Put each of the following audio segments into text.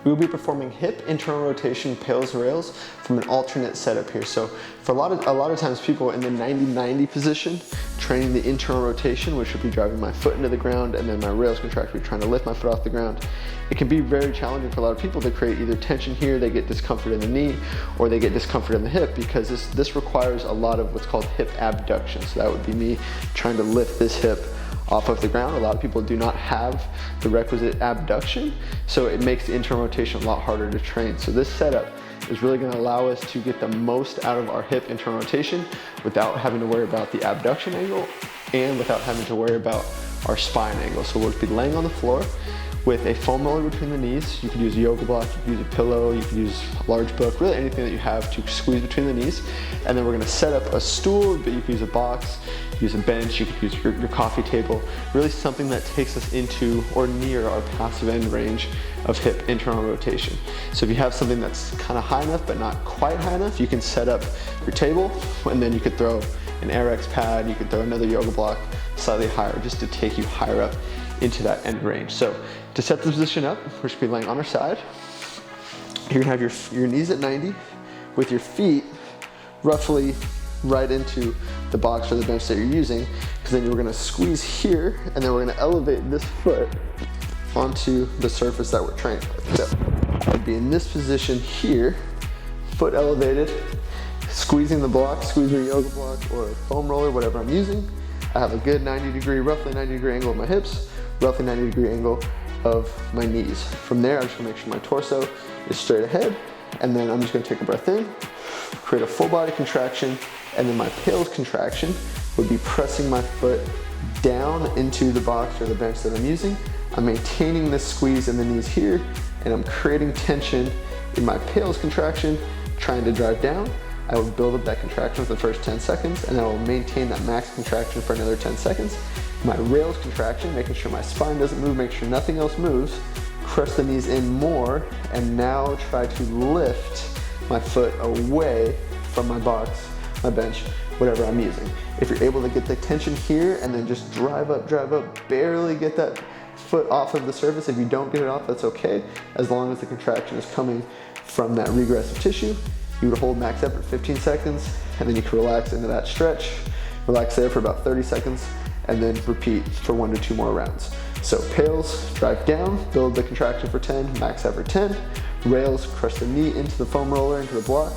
We will be performing hip internal rotation PAILs-RAILs from an alternate setup here. So for a lot of times people in the 90-90 position, training the internal rotation, which would be driving my foot into the ground, and then my rails contract, we're trying to lift my foot off the ground. It can be very challenging for a lot of people to create either tension here, they get discomfort in the knee, or they get discomfort in the hip, because this requires a lot of what's called hip abduction. So that would be me trying to lift this hip off of the ground. A lot of people do not have the requisite abduction, so it makes the internal rotation a lot harder to train. So this setup is really going to allow us to get the most out of our hip internal rotation without having to worry about the abduction angle and without having to worry about our spine angle. So we'll be laying on the floor with a foam roller between the knees. You could use a yoga block, you could use a pillow, you could use a large book, really anything that you have to squeeze between the knees. And then we're gonna set up a stool, but you could use a box, use a bench, you could use your coffee table, really something that takes us into or near our passive end range of hip internal rotation. So if you have something that's kind of high enough but not quite high enough, you can set up your table, and then you could throw an AirX pad, you could throw another yoga block slightly higher just to take you higher up into that end range. So to set the position up, we're just gonna be laying on our side. You're gonna have your knees at 90 with your feet roughly right into the box or the bench that you're using, because then you're gonna squeeze here, and then we're gonna elevate this foot onto the surface that we're training with. So I'd be in this position here, foot elevated, squeezing the block, squeezing a yoga block or a foam roller, whatever I'm using. I have a good 90-degree, roughly 90-degree angle of my hips, roughly 90-degree angle of my knees. From there, I'm just gonna make sure my torso is straight ahead, and then I'm just gonna take a breath in, create a full body contraction, and then my PAILs contraction would be pressing my foot down into the box or the bench that I'm using. I'm maintaining this squeeze in the knees here, and I'm creating tension in my PAILs contraction, trying to drive down. I will build up that contraction for the first 10 seconds, and then I will maintain that max contraction for another 10 seconds. My rails contraction, making sure my spine doesn't move, make sure nothing else moves, press the knees in more, and now try to lift my foot away from my box, my bench, whatever I'm using. If you're able to get the tension here and then just drive up, barely get that foot off of the surface. If you don't get it off, that's okay, as long as the contraction is coming from that regressive tissue. You would hold max effort 15 seconds, and then you can relax into that stretch. Relax there for about 30 seconds, and then repeat for 1 to 2 more rounds. So PAILs, drive down, build the contraction for 10, max effort 10. Rails, crush the knee into the foam roller, into the block.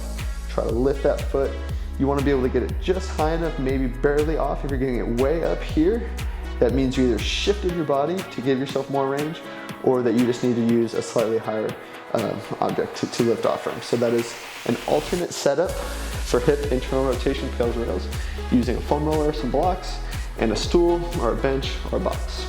Try to lift that foot. You want to be able to get it just high enough, maybe barely off. If you're getting it way up here, that means you either shifted your body to give yourself more range, or that you just need to use a slightly higher object to lift off from. So that is an alternate setup for hip internal rotation PAILs-RAILs using a foam roller, some blocks, and a stool or a bench or a box.